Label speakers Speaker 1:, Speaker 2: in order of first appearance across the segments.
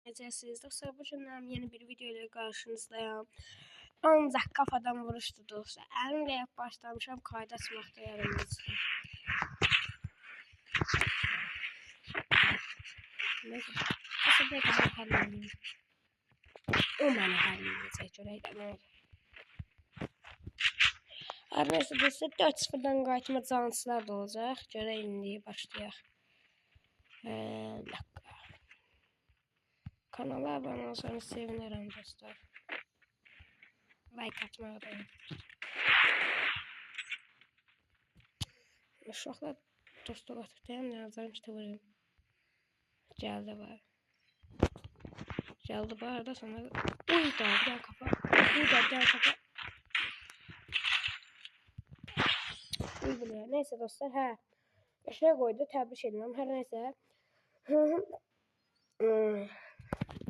Speaker 1: Necəsiz? Dostlar, bu gündən yeni bir video ilə qarşınızdayım. Ancaq kafadan vuruşdu dostlar. Əlimlə başlamışam, kayda açmaqda yarımda çıxır. Neyse, bu qədər həll edeyim. O mənə həll edəcək, görək də nə olur. Hər neysə dostlar, 4-0-dan qayıtma canslar da olacaq. Görək indi başlayaq. Kanala abone olsanız sevinirim dostlar. Like atmayı da unutmayın. Uşaqlar dostlar atırtayım, yazarım ki vurayım. Geldi var. Geldi var da sana. Uy da gel kafa. Uy da gel kafa. Uy buraya. Neyse dostlar, hə. Şey koydu, təbrik edirəm. Hər neysə.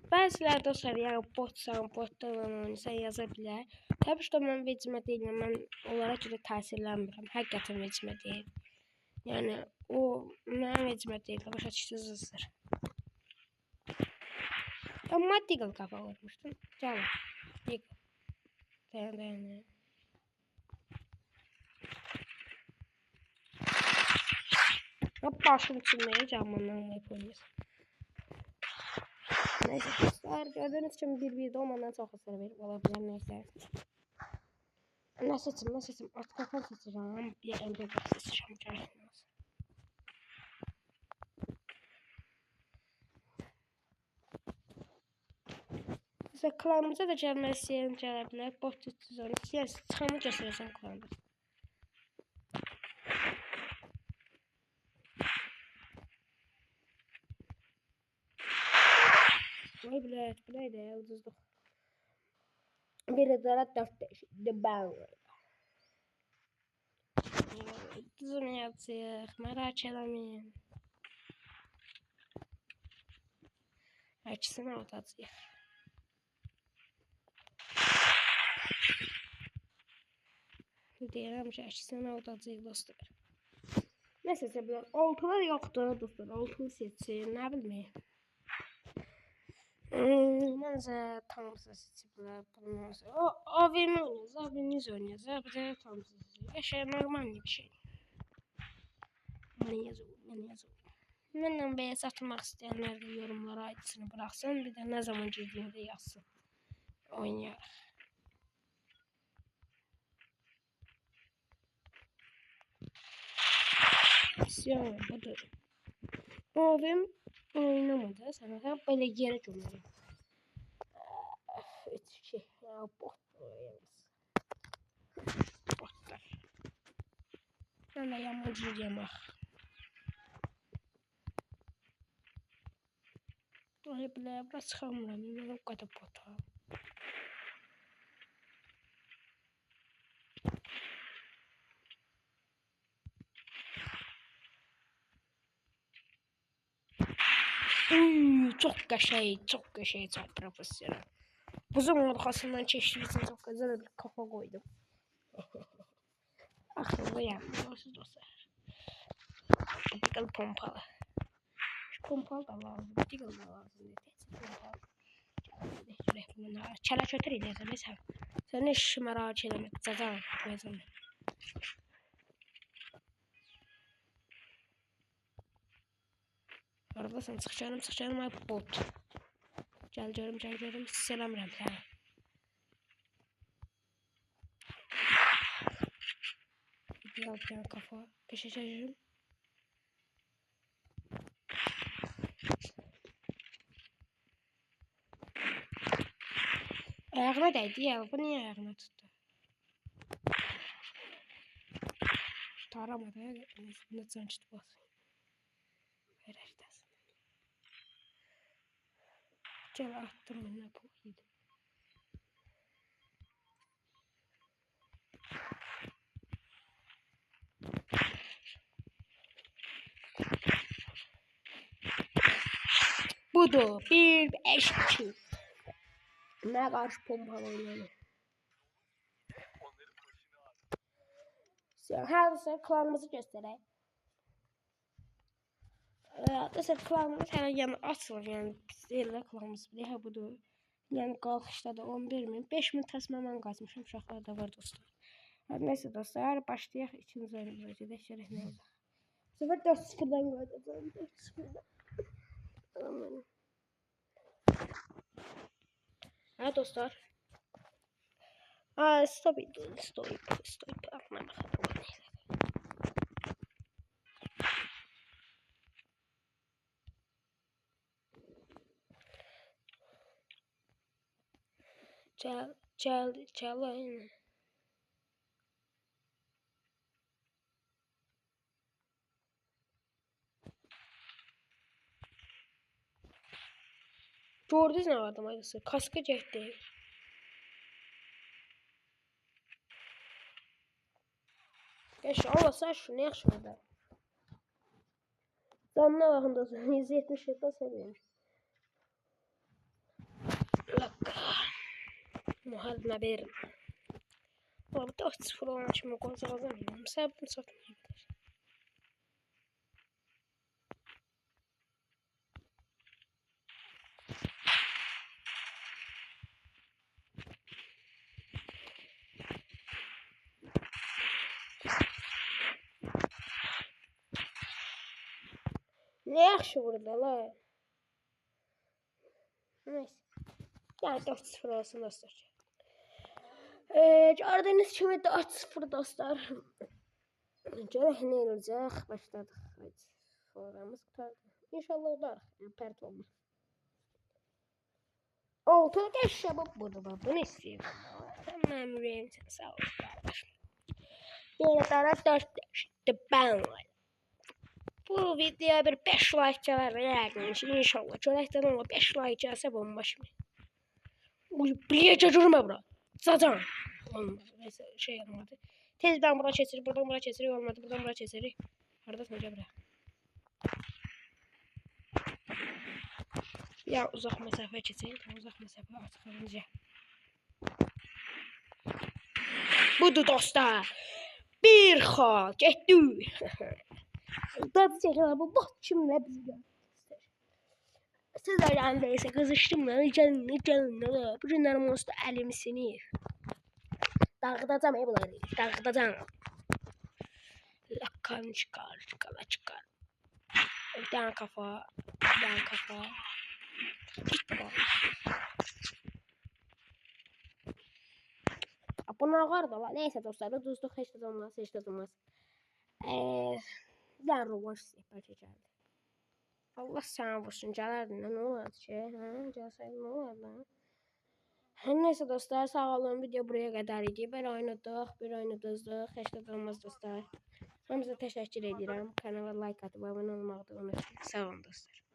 Speaker 1: Bəziləri dostlar, yəni botdan oynayırsan yaza bilər. Təbii ki, mən vecimə deyiləm, mən onlara görə təsirlənmirəm. Həqiqətən vecimə deyil. Yəni, o mənim vecimə deyil, başa düşdünüzdür. Amma Deagle kafa vurmuşdum. Gəlin, Deagle. Dayan. Başım içinməyə canımdan anlayıb oynayasın. Neyse dostlar, gördüğünüz kimi bir olmadan çok hasar verip olabilir, neyse. Ne seçim? At kapan seçeceğim. Bir emre seçeceğim. Görürsünüz. Mesela klanımıza da gelmək istəyən gələ bilər. Bot 312. Yəni, çıxanı göstərəcəm klanımda. Vay bilet, bu neydi ya, ucuzluq. Bir adara 4 değişikdi, ben düzüm yapacaq, merak eləməyin. İkisini atacaq. Deyirəm ki, ikisini atacaq dostlar. Nə seçə bilər? Altılar yoxdur dostlar, altılı seçsin, nə bilməyim. Məncə Thompson seçiblər. AVM oynayacaq, bir də Thompson seçiblər. Eşə, normal bir şey. Mən yazıyorum. Mənlə bəyə satmaq istəyənlər də yorumlara aydısını bıraxsın. Bir də nə zaman girdiğini də yazsın. Oynayaq. Siyah, budur. AVM oynamadı. Sana da böyle yere gömerim. Botlar. Ben de yamucu yemek. Öyle bile biraz çıkamıyorum. O kadar bota. Çok qəşəng, çok profesyonel. Buzun arkasından keçtiği için çok güzel bir kafa koydum. Akıllı yapmıyorsunuz dostlar. Deagle pompalı. Şu pompalı da lazım. Deagle da lazım. Çala kötür edəcəm sən. Sən heç mərak eləmə. Cəza qoyacam. Aradasan çıxacağım ay bot. Gəl görüm. Selamram sənə. Yapacağım kafa. Peşeceğim. Ayağına değdi ya. Bu niye ayağına tuttu? Taramadı ya. Bunda cançtı basın. Verirdesin. Gel attım ben ne koyayım. Budur. 1-5-2. Ne karşı pompalı oynanır. Her klanımızı göstereyim. Dostlar klanımız hələ yəni açılır, yəni elə klanımız bir budur. Yəni qalxışda da 11.000, 5.000 təsmə mən qazmışam, uşaqlar da var dostlar. Neyse dostlar, başlayaq ikinci oyunumuza gedək görək nə olacaq. Bu səfər 4-0-dan qayıdacağam, 4-0-dan. Hə dostlar. Stop. Atma bakalım. Çal oyunu. Gördünüz nə vardı maalesef? Kaskı getdi. Yaşa, Allah sen şunu yaxşı orada. Canına bakın da 177 seviyorum. Müharbime veririm. Abi 4-0 olan kimi qozağızam. Səbrim çatmayabilir. Ne yaxşı burada la. Neyse. Yani 4-0 olsun dostlar. Gördüğünüz kimi 4-0 dostlar. Görək nə olacaq. Başladıq. Haydi. Foramız qutardı. İnşallah olarıq. Yəni pərt olmaz. 6 qəşəbab budur. Bunu istəyirəm. Mənim ürəyim sağ ol qardaşım. Bir tane 4 yaşında ben var. Bu videoya bir 5 like gelir yəqin inşallah. Görəkdən ola 5 like gəlsə bomba kimi. Biliyə görmə bura. Zaten. Olmadı. Neyse şey olmadı. Tezdən bura keçirik, buradan bura keçirik, olmadı. Buradan bura keçirik. Haradasın gel bura. Ya uzaq məsafə keçək. Uzaq məsafə artıq önce. Budur dostlar. Bir xal getdi. Dadı çəkələr bu bot kimlə bizi göstərir. Sizlər yanındaysa qızışdım lan. Gəlin. Bu günlərim onsuz əlimi sinir. Dağıdacam bunları. Dağıdacam. Lakan çıkar. Bir tane kafa. Git bakalım. Bunlar var da var. Neyse dostlar. Düzdük. Heç de olmaz. Ben roboş sehpa çekerdi. Allah sana vursun. Gəlerdin. Ne olardı ki? Gəlsəydin ne olardı? Neyse dostlar. Sağ olun. Video buraya kadar idi. Bir oynadık. Heç de olmaz dostlar. Hamıza təşəkkür edirəm. Kanala like atıp abone olmağı da unutmayın. Sağ olun dostlar.